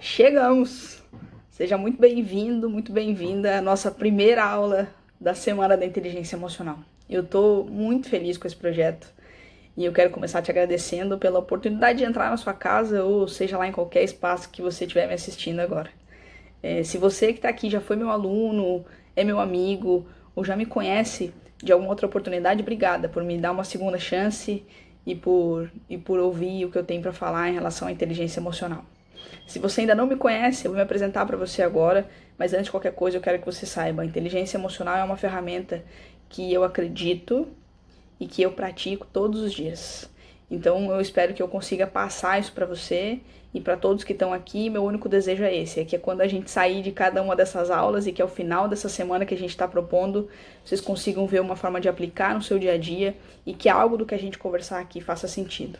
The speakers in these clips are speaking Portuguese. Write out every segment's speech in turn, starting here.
Chegamos! Seja muito bem-vindo, muito bem-vinda à nossa primeira aula da Semana da Inteligência Emocional. Eu tô muito feliz com esse projeto e eu quero começar te agradecendo pela oportunidade de entrar na sua casa ou seja lá em qualquer espaço que você estiver me assistindo agora. Se você que está aqui já foi meu aluno, é meu amigo ou já me conhece de alguma outra oportunidade, obrigada por me dar uma segunda chance e por ouvir o que eu tenho para falar em relação à inteligência emocional. Se você ainda não me conhece, eu vou me apresentar para você agora, mas antes de qualquer coisa eu quero que você saiba, a inteligência emocional é uma ferramenta que eu acredito e que eu pratico todos os dias. Então eu espero que eu consiga passar isso para você e para todos que estão aqui. Meu único desejo é esse, é que quando a gente sair de cada uma dessas aulas e que ao final dessa semana que a gente está propondo, vocês consigam ver uma forma de aplicar no seu dia a dia e que algo do que a gente conversar aqui faça sentido.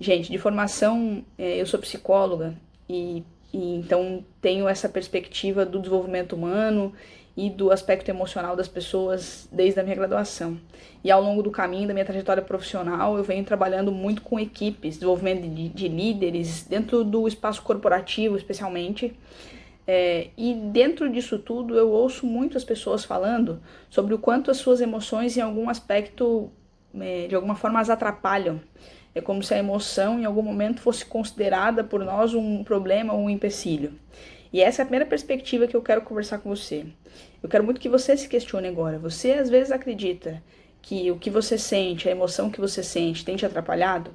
Gente, de formação, eu sou psicóloga e então tenho essa perspectiva do desenvolvimento humano e do aspecto emocional das pessoas desde a minha graduação. E ao longo do caminho da minha trajetória profissional, eu venho trabalhando muito com equipes, desenvolvimento de líderes, dentro do espaço corporativo especialmente. E dentro disso tudo, eu ouço muitas pessoas falando sobre o quanto as suas emoções, em algum aspecto, de alguma forma, as atrapalham. É como se a emoção, em algum momento, fosse considerada por nós um problema ou um empecilho. E essa é a primeira perspectiva que eu quero conversar com você. Eu quero muito que você se questione agora. Você, às vezes, acredita que o que você sente, a emoção que você sente, tem te atrapalhado?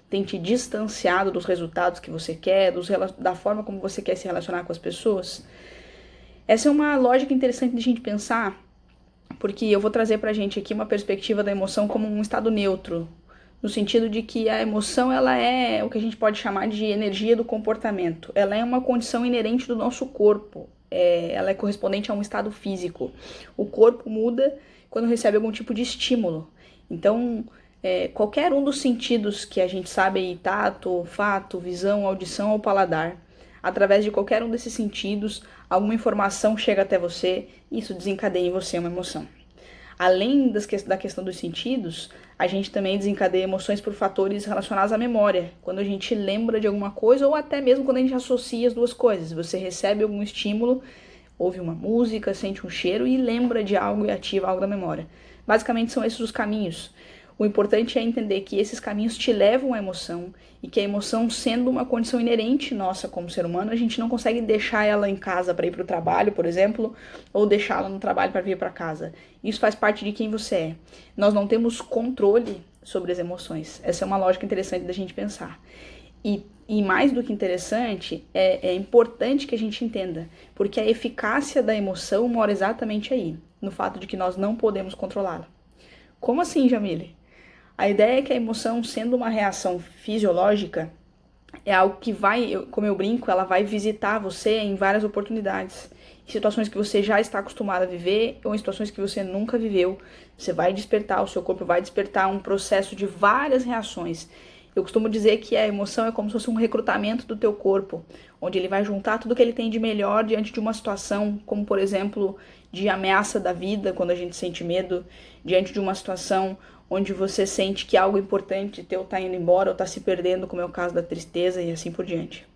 Tem te distanciado dos resultados que você quer, da forma como você quer se relacionar com as pessoas? Essa é uma lógica interessante de a gente pensar, porque eu vou trazer pra gente aqui uma perspectiva da emoção como um estado neutro, no sentido de que a emoção ela é o que a gente pode chamar de energia do comportamento. Ela é uma condição inerente do nosso corpo. Ela é correspondente a um estado físico. O corpo muda quando recebe algum tipo de estímulo. Então, qualquer um dos sentidos que a gente sabe aí, tato, olfato, visão, audição ou paladar, através de qualquer um desses sentidos, alguma informação chega até você e isso desencadeia em você uma emoção. Além da questão dos sentidos, a gente também desencadeia emoções por fatores relacionados à memória. Quando a gente lembra de alguma coisa ou até mesmo quando a gente associa as duas coisas. Você recebe algum estímulo, ouve uma música, sente um cheiro e lembra de algo e ativa algo da memória. Basicamente são esses os caminhos. O importante é entender que esses caminhos te levam à emoção e que a emoção, sendo uma condição inerente nossa como ser humano, a gente não consegue deixar ela em casa para ir para o trabalho, por exemplo, ou deixá-la no trabalho para vir para casa. Isso faz parte de quem você é. Nós não temos controle sobre as emoções. Essa é uma lógica interessante da gente pensar. E mais do que interessante, é importante que a gente entenda, porque a eficácia da emoção mora exatamente aí, no fato de que nós não podemos controlá-la. Como assim, Jamile? A ideia é que a emoção, sendo uma reação fisiológica, é algo que vai, como eu brinco, ela vai visitar você em várias oportunidades. Em situações que você já está acostumado a viver ou em situações que você nunca viveu. Você vai despertar, o seu corpo vai despertar um processo de várias reações. Eu costumo dizer que a emoção é como se fosse um recrutamento do teu corpo, onde ele vai juntar tudo que ele tem de melhor diante de uma situação, como por exemplo, de ameaça da vida, quando a gente sente medo, diante de uma situação onde você sente que algo importante teu tá indo embora ou tá se perdendo, como é o caso da tristeza e assim por diante.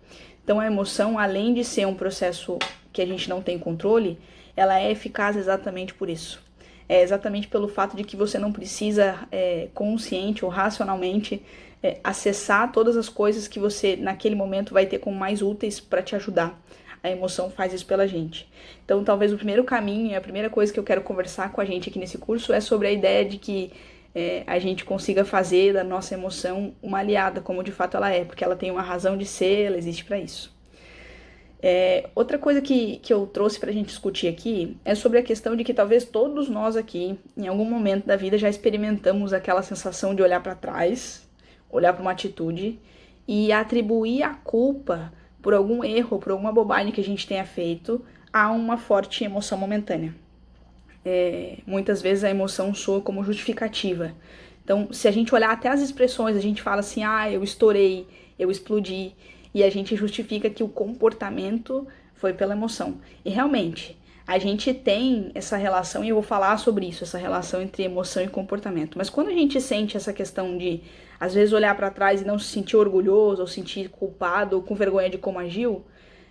Então a emoção, além de ser um processo que a gente não tem controle, ela é eficaz exatamente por isso. É exatamente pelo fato de que você não precisa consciente ou racionalmente acessar todas as coisas que você naquele momento vai ter como mais úteis para te ajudar. A emoção faz isso pela gente. Então talvez o primeiro caminho, a primeira coisa que eu quero conversar com a gente aqui nesse curso é sobre a ideia de que a gente consiga fazer da nossa emoção uma aliada, como de fato ela é, porque ela tem uma razão de ser, ela existe para isso. Outra coisa que eu trouxe pra gente discutir aqui é sobre a questão de que talvez todos nós aqui, em algum momento da vida, já experimentamos aquela sensação de olhar para trás, olhar para uma atitude e atribuir a culpa por algum erro, por alguma bobagem que a gente tenha feito a uma forte emoção momentânea. Muitas vezes a emoção soa como justificativa. Então, se a gente olhar até as expressões, a gente fala assim, eu estourei, eu explodi, e a gente justifica que o comportamento foi pela emoção. E realmente, a gente tem essa relação, e eu vou falar sobre isso, essa relação entre emoção e comportamento. Mas quando a gente sente essa questão de, às vezes, olhar para trás e não se sentir orgulhoso, ou sentir culpado, ou com vergonha de como agiu,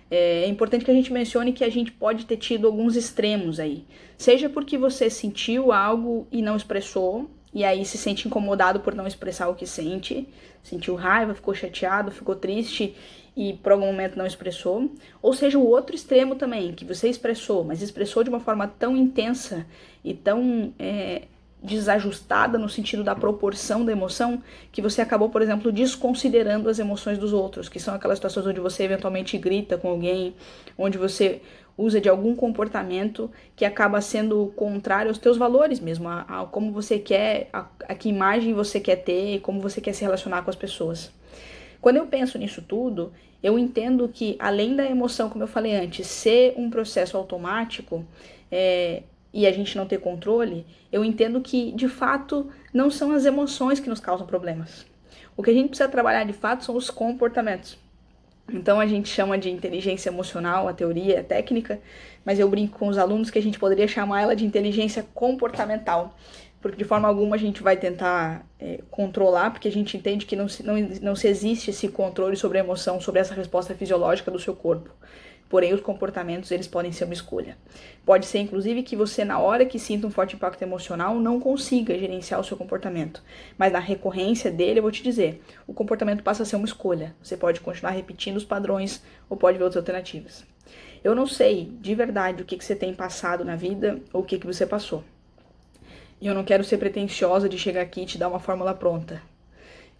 é importante que a gente mencione que a gente pode ter tido alguns extremos aí. Seja porque você sentiu algo e não expressou, e aí se sente incomodado por não expressar o que sente, sentiu raiva, ficou chateado, ficou triste e por algum momento não expressou. Ou seja, o outro extremo também, que você expressou, mas expressou de uma forma tão intensa e tão desajustada no sentido da proporção da emoção, que você acabou, por exemplo, desconsiderando as emoções dos outros, que são aquelas situações onde você eventualmente grita com alguém, onde você usa de algum comportamento que acaba sendo contrário aos teus valores mesmo, a como você quer, a que imagem você quer ter, como você quer se relacionar com as pessoas. Quando eu penso nisso tudo, eu entendo que, além da emoção, como eu falei antes, ser um processo automático, e a gente não ter controle, eu entendo que, de fato, não são as emoções que nos causam problemas. O que a gente precisa trabalhar, de fato, são os comportamentos. Então, a gente chama de inteligência emocional, a teoria, a técnica, mas eu brinco com os alunos que a gente poderia chamar ela de inteligência comportamental, porque de forma alguma a gente vai tentar controlar, porque a gente entende que não se existe esse controle sobre a emoção, sobre essa resposta fisiológica do seu corpo. Porém, os comportamentos, eles podem ser uma escolha. Pode ser, inclusive, que você, na hora que sinta um forte impacto emocional, não consiga gerenciar o seu comportamento. Mas na recorrência dele, eu vou te dizer, o comportamento passa a ser uma escolha. Você pode continuar repetindo os padrões ou pode ver outras alternativas. Eu não sei, de verdade, o que você tem passado na vida ou o que você passou. E eu não quero ser pretensiosa de chegar aqui e te dar uma fórmula pronta.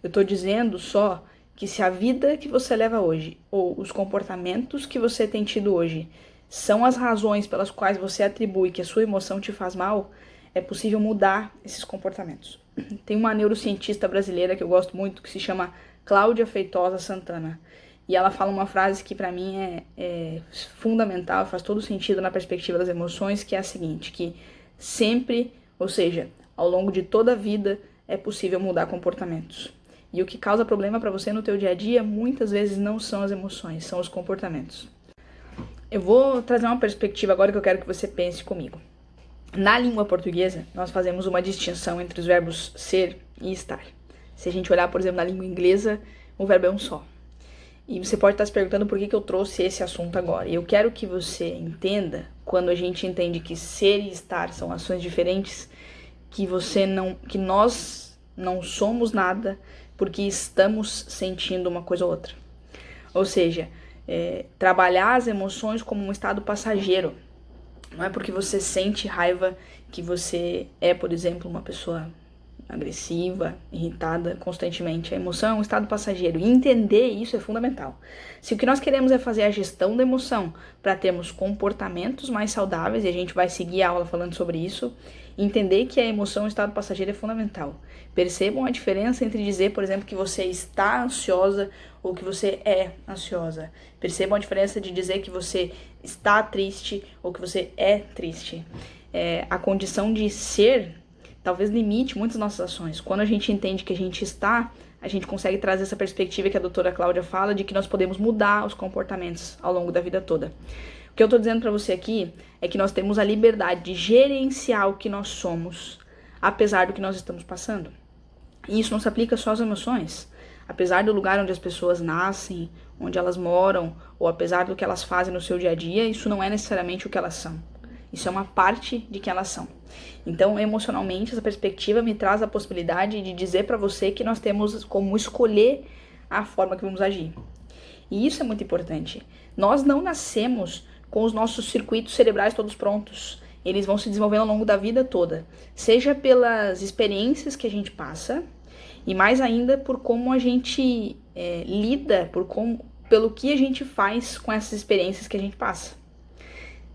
Eu tô dizendo só que se a vida que você leva hoje, ou os comportamentos que você tem tido hoje, são as razões pelas quais você atribui que a sua emoção te faz mal, é possível mudar esses comportamentos. Tem uma neurocientista brasileira que eu gosto muito, que se chama Cláudia Feitosa Santana. E ela fala uma frase que pra mim é fundamental, faz todo sentido na perspectiva das emoções, que é a seguinte, que sempre, ou seja, ao longo de toda a vida, é possível mudar comportamentos. E o que causa problema para você no teu dia a dia, muitas vezes não são as emoções, são os comportamentos. Eu vou trazer uma perspectiva agora que eu quero que você pense comigo. Na língua portuguesa, nós fazemos uma distinção entre os verbos ser e estar. Se a gente olhar, por exemplo, na língua inglesa, o verbo é um só. E você pode estar se perguntando por que eu trouxe esse assunto agora. E eu quero que você entenda, quando a gente entende que ser e estar são ações diferentes, que nós não somos nada porque estamos sentindo uma coisa ou outra. Ou seja, trabalhar as emoções como um estado passageiro. Não é porque você sente raiva que você é, por exemplo, uma pessoa agressiva, irritada constantemente. A emoção é um estado passageiro. E entender isso é fundamental. Se o que nós queremos é fazer a gestão da emoção para termos comportamentos mais saudáveis, e a gente vai seguir a aula falando sobre isso, entender que a emoção é um estado passageiro é fundamental. Percebam a diferença entre dizer, por exemplo, que você está ansiosa ou que você é ansiosa. Percebam a diferença de dizer que você está triste ou que você é triste. A condição de ser talvez limite muitas nossas ações. Quando a gente entende que a gente está, a gente consegue trazer essa perspectiva que a doutora Cláudia fala de que nós podemos mudar os comportamentos ao longo da vida toda. O que eu tô dizendo pra você aqui é que nós temos a liberdade de gerenciar o que nós somos, apesar do que nós estamos passando. E isso não se aplica só às emoções. Apesar do lugar onde as pessoas nascem, onde elas moram, ou apesar do que elas fazem no seu dia a dia, isso não é necessariamente o que elas são. Isso é uma parte de quem elas são. Então, emocionalmente, essa perspectiva me traz a possibilidade de dizer pra você que nós temos como escolher a forma que vamos agir. E isso é muito importante. Nós não nascemos com os nossos circuitos cerebrais todos prontos. Eles vão se desenvolvendo ao longo da vida toda. Seja pelas experiências que a gente passa, e mais ainda por como a gente lida, pelo que a gente faz com essas experiências que a gente passa.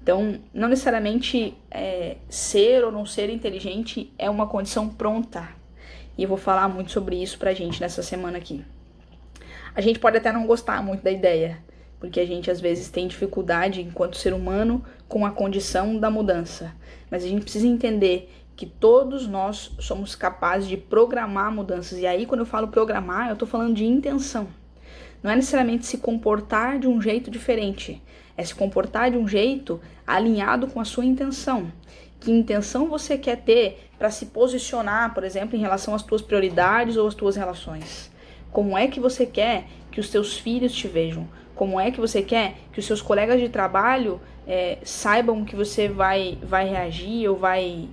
Então, não necessariamente ser ou não ser inteligente é uma condição pronta. E eu vou falar muito sobre isso pra gente nessa semana aqui. A gente pode até não gostar muito da ideia, porque a gente às vezes tem dificuldade enquanto ser humano com a condição da mudança. Mas a gente precisa entender que todos nós somos capazes de programar mudanças. E aí, quando eu falo programar, eu tô falando de intenção. não é necessariamente se comportar de um jeito diferente, é se comportar de um jeito alinhado com a sua intenção. Que intenção você quer ter para se posicionar, por exemplo, em relação às tuas prioridades ou às tuas relações? Como é que você quer que os teus filhos te vejam? Como é que você quer que os seus colegas de trabalho saibam que você vai reagir ou vai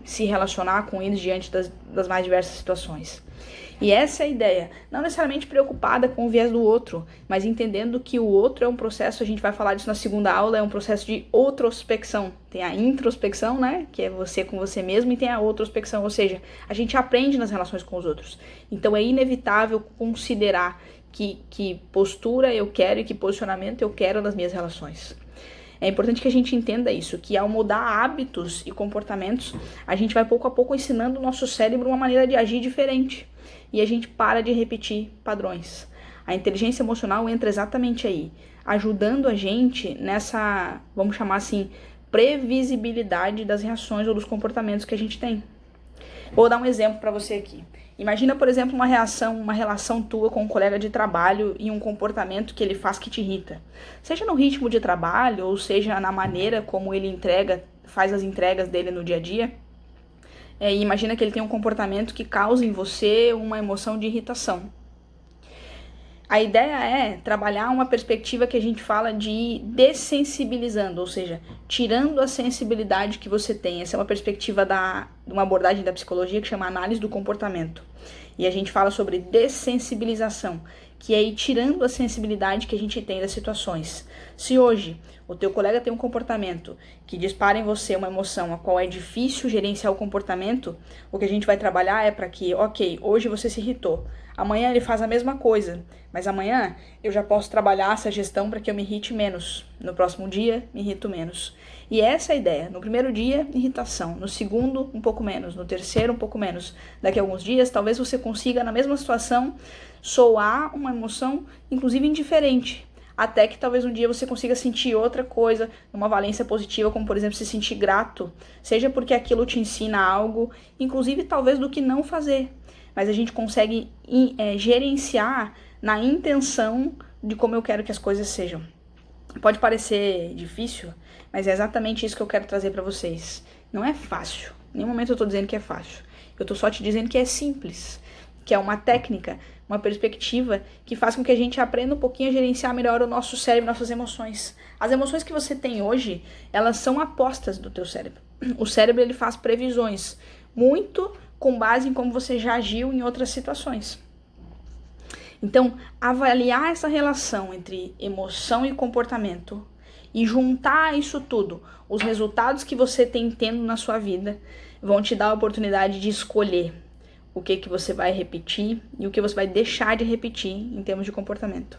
se relacionar com eles diante das mais diversas situações? E essa é a ideia, não necessariamente preocupada com o viés do outro, mas entendendo que o outro é um processo, a gente vai falar disso na segunda aula, é um processo de outrospecção. Tem a introspecção, né, que é você com você mesmo, e tem a outrospecção, ou seja, a gente aprende nas relações com os outros. Então é inevitável considerar que postura eu quero e que posicionamento eu quero nas minhas relações. É importante que a gente entenda isso, que ao mudar hábitos e comportamentos, a gente vai pouco a pouco ensinando o nosso cérebro uma maneira de agir diferente. E a gente para de repetir padrões. A inteligência emocional entra exatamente aí, ajudando a gente nessa, vamos chamar assim, previsibilidade das reações ou dos comportamentos que a gente tem. Vou dar um exemplo para você aqui. Imagina, por exemplo, uma relação tua com um colega de trabalho e um comportamento que ele faz que te irrita. Seja no ritmo de trabalho, ou seja na maneira como ele faz as entregas dele no dia a dia. E imagina que ele tem um comportamento que causa em você uma emoção de irritação. A ideia é trabalhar uma perspectiva que a gente fala de dessensibilizando, ou seja, tirando a sensibilidade que você tem. Essa é uma perspectiva de uma abordagem da psicologia que chama análise do comportamento. E a gente fala sobre dessensibilização, que é ir tirando a sensibilidade que a gente tem das situações. Se hoje o teu colega tem um comportamento que dispara em você uma emoção a qual é difícil gerenciar o comportamento, o que a gente vai trabalhar é para que, ok, hoje você se irritou, amanhã ele faz a mesma coisa, mas amanhã eu já posso trabalhar essa gestão para que eu me irrite menos. No próximo dia, me irrito menos. E essa é a ideia. No primeiro dia, irritação. No segundo, um pouco menos. No terceiro, um pouco menos. Daqui a alguns dias, talvez você consiga, na mesma situação, soar uma emoção, inclusive indiferente. Até que talvez um dia você consiga sentir outra coisa, uma valência positiva, como por exemplo se sentir grato, seja porque aquilo te ensina algo, inclusive talvez do que não fazer. Mas a gente consegue gerenciar na intenção de como eu quero que as coisas sejam. Pode parecer difícil, mas é exatamente isso que eu quero trazer para vocês. Não é fácil, em nenhum momento eu tô dizendo que é fácil. Eu tô só te dizendo que é simples, que é uma técnica, uma perspectiva que faz com que a gente aprenda um pouquinho a gerenciar melhor o nosso cérebro, nossas emoções. As emoções que você tem hoje, elas são apostas do teu cérebro. O cérebro, ele faz previsões, muito com base em como você já agiu em outras situações. Então, avaliar essa relação entre emoção e comportamento e juntar isso tudo, os resultados que você tem tendo na sua vida, vão te dar a oportunidade de escolher o que você vai repetir e o que você vai deixar de repetir em termos de comportamento.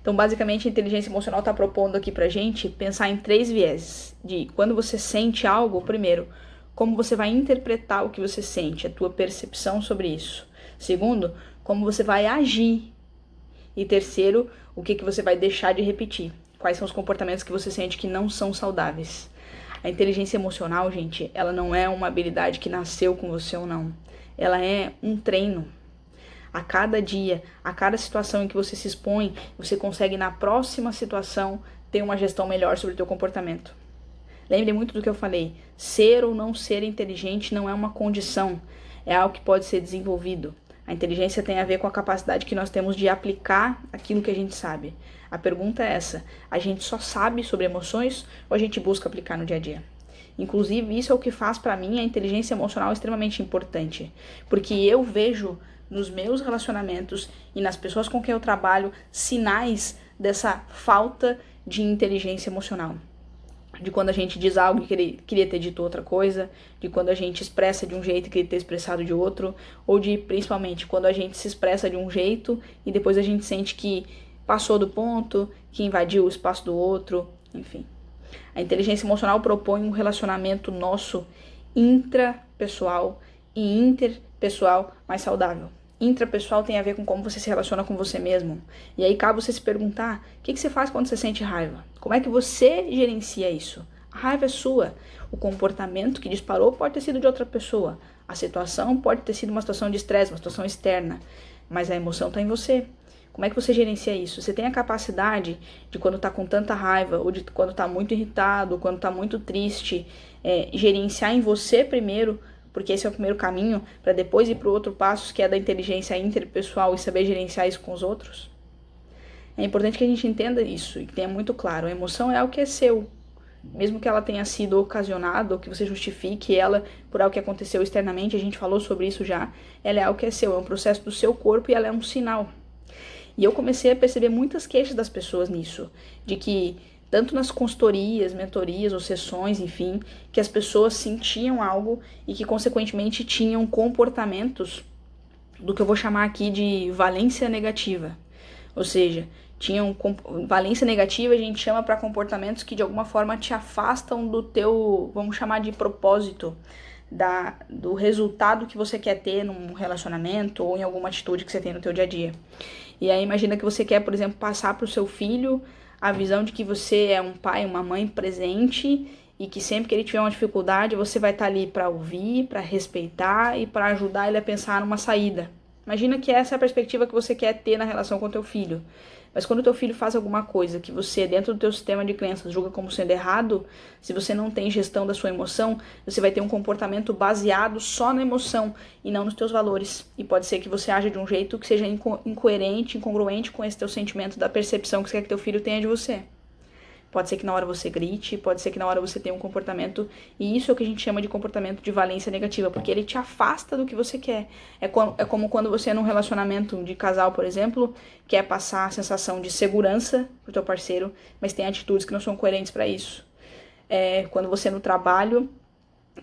Então, basicamente, a inteligência emocional está propondo aqui pra gente pensar em 3 vieses. De quando você sente algo, primeiro, como você vai interpretar o que você sente, a tua percepção sobre isso. Segundo, como você vai agir. E terceiro, o que você vai deixar de repetir. Quais são os comportamentos que você sente que não são saudáveis. A inteligência emocional, gente, ela não é uma habilidade que nasceu com você ou não. Ela é um treino. A cada dia, a cada situação em que você se expõe, você consegue na próxima situação ter uma gestão melhor sobre o teu comportamento. Lembre muito do que eu falei. Ser ou não ser inteligente não é uma condição. É algo que pode ser desenvolvido. A inteligência tem a ver com a capacidade que nós temos de aplicar aquilo que a gente sabe. A pergunta é essa: a gente só sabe sobre emoções ou a gente busca aplicar no dia a dia? Inclusive, isso é o que faz para mim a inteligência emocional extremamente importante. Porque eu vejo nos meus relacionamentos e nas pessoas com quem eu trabalho sinais dessa falta de inteligência emocional. De quando a gente diz algo e queria ter dito outra coisa, de quando a gente expressa de um jeito e queria ter expressado de outro, ou de, principalmente, quando a gente se expressa de um jeito e depois a gente sente que passou do ponto, que invadiu o espaço do outro, enfim. A inteligência emocional propõe um relacionamento nosso intrapessoal e interpessoal mais saudável. Intrapessoal tem a ver com como você se relaciona com você mesmo. E aí cabe você se perguntar, o que você faz quando você sente raiva? Como é que você gerencia isso? A raiva é sua. O comportamento que disparou pode ter sido de outra pessoa. A situação pode ter sido uma situação de estresse, uma situação externa. Mas a emoção está em você. Como é que você gerencia isso? Você tem a capacidade de, quando tá com tanta raiva, ou de quando tá muito irritado, ou quando tá muito triste, gerenciar em você primeiro, porque esse é o primeiro caminho, para depois ir pro outro passo, que é da inteligência interpessoal e saber gerenciar isso com os outros? É importante que a gente entenda isso e que tenha muito claro. A emoção é algo que é seu. Mesmo que ela tenha sido ocasionada, ou que você justifique ela por algo que aconteceu externamente, a gente falou sobre isso já, ela é algo que é seu, é um processo do seu corpo e ela é um sinal. E eu comecei a perceber muitas queixas das pessoas nisso, de que tanto nas consultorias, mentorias ou sessões, enfim, que as pessoas sentiam algo e que consequentemente tinham comportamentos do que eu vou chamar aqui de valência negativa. Ou seja, tinham valência negativa, a gente chama para comportamentos que de alguma forma te afastam do teu, vamos chamar de propósito, do resultado que você quer ter num relacionamento ou em alguma atitude que você tem no teu dia a dia. E aí imagina que você quer, por exemplo, passar para o seu filho a visão de que você é um pai, uma mãe presente e que sempre que ele tiver uma dificuldade, você vai estar ali para ouvir, para respeitar e para ajudar ele a pensar numa saída. Imagina que essa é a perspectiva que você quer ter na relação com o teu filho. Mas quando o teu filho faz alguma coisa que você, dentro do teu sistema de crenças, julga como sendo errado, se você não tem gestão da sua emoção, você vai ter um comportamento baseado só na emoção e não nos teus valores. E pode ser que você aja de um jeito que seja incoerente, incongruente com esse teu sentimento da percepção que você quer que teu filho tenha de você. Pode ser que na hora você grite, pode ser que na hora você tenha um comportamento, e isso é o que a gente chama de comportamento de valência negativa, porque ele te afasta do que você quer. É como quando você, num relacionamento de casal, por exemplo, quer passar a sensação de segurança pro teu parceiro, mas tem atitudes que não são coerentes para isso. É quando você, no trabalho,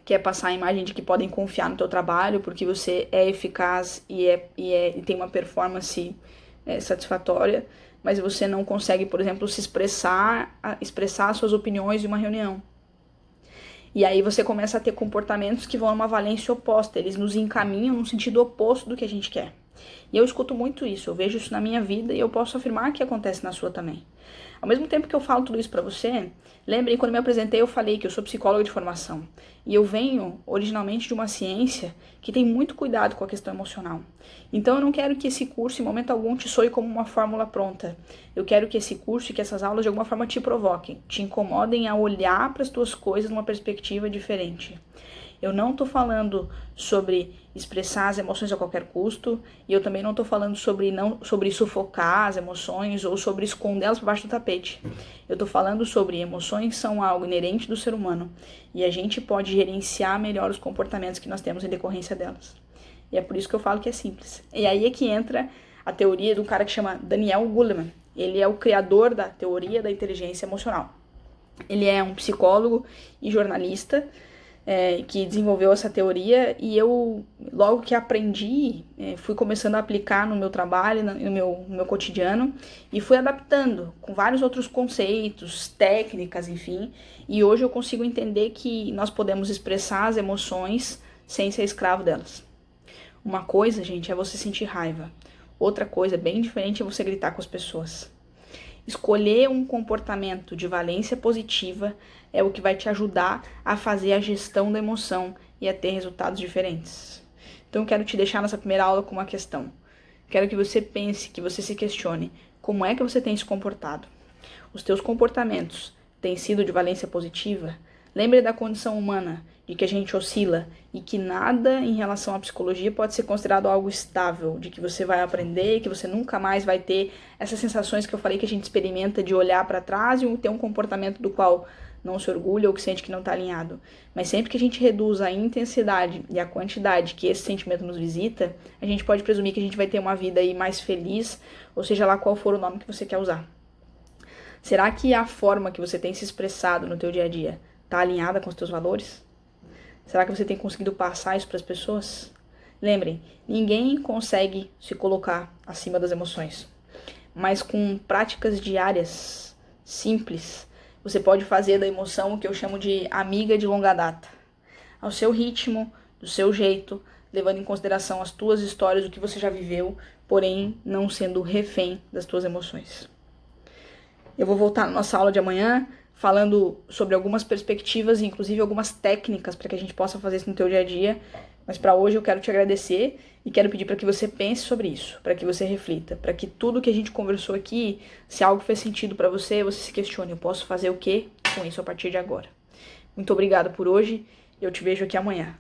quer passar a imagem de que podem confiar no teu trabalho, porque você é eficaz e tem uma performance satisfatória, mas você não consegue, por exemplo, expressar as suas opiniões em uma reunião. E aí você começa a ter comportamentos que vão numa valência oposta, eles nos encaminham no sentido oposto do que a gente quer. E eu escuto muito isso, eu vejo isso na minha vida e eu posso afirmar que acontece na sua também. Ao mesmo tempo que eu falo tudo isso pra você, lembrem, quando me apresentei eu falei que eu sou psicóloga de formação. E eu venho originalmente de uma ciência que tem muito cuidado com a questão emocional. Então eu não quero que esse curso em momento algum te soe como uma fórmula pronta. Eu quero que esse curso e que essas aulas de alguma forma te provoquem, te incomodem a olhar para as tuas coisas numa perspectiva diferente. Eu não estou falando sobre expressar as emoções a qualquer custo, e eu também não estou falando sobre sufocar as emoções ou sobre escondê-las por baixo do tapete. Eu estou falando sobre emoções são algo inerente do ser humano, e a gente pode gerenciar melhor os comportamentos que nós temos em decorrência delas. E é por isso que eu falo que é simples. E aí é que entra a teoria do cara que chama Daniel Goleman. Ele é o criador da teoria da inteligência emocional. Ele é um psicólogo e jornalista, que desenvolveu essa teoria, e eu, logo que aprendi, fui começando a aplicar no meu trabalho, no meu cotidiano, e fui adaptando com vários outros conceitos, técnicas, enfim, e hoje eu consigo entender que nós podemos expressar as emoções sem ser escravo delas. Uma coisa, gente, é você sentir raiva. Outra coisa, bem diferente, é você gritar com as pessoas. Escolher um comportamento de valência positiva é o que vai te ajudar a fazer a gestão da emoção e a ter resultados diferentes. Então eu quero te deixar nessa primeira aula com uma questão. Quero que você pense, que você se questione. Como é que você tem se comportado? Os teus comportamentos têm sido de valência positiva? Lembre da condição humana, de que a gente oscila e que nada em relação à psicologia pode ser considerado algo estável, de que você vai aprender e que você nunca mais vai ter essas sensações que eu falei que a gente experimenta de olhar para trás e ter um comportamento do qual não se orgulha ou que sente que não está alinhado. Mas sempre que a gente reduz a intensidade e a quantidade que esse sentimento nos visita, a gente pode presumir que a gente vai ter uma vida aí mais feliz, ou seja lá qual for o nome que você quer usar. Será que a forma que você tem se expressado no teu dia a dia está alinhada com os teus valores? Será que você tem conseguido passar isso para as pessoas? Lembrem, ninguém consegue se colocar acima das emoções. Mas com práticas diárias, simples, você pode fazer da emoção o que eu chamo de amiga de longa data. Ao seu ritmo, do seu jeito, levando em consideração as tuas histórias, o que você já viveu, porém não sendo refém das tuas emoções. Eu vou voltar na nossa aula de amanhã falando sobre algumas perspectivas e inclusive algumas técnicas para que a gente possa fazer isso no teu dia a dia. Mas para hoje eu quero te agradecer e quero pedir para que você pense sobre isso, para que você reflita, para que tudo que a gente conversou aqui, se algo fez sentido para você, você se questione, eu posso fazer o quê com isso a partir de agora. Muito obrigado por hoje, eu te vejo aqui amanhã.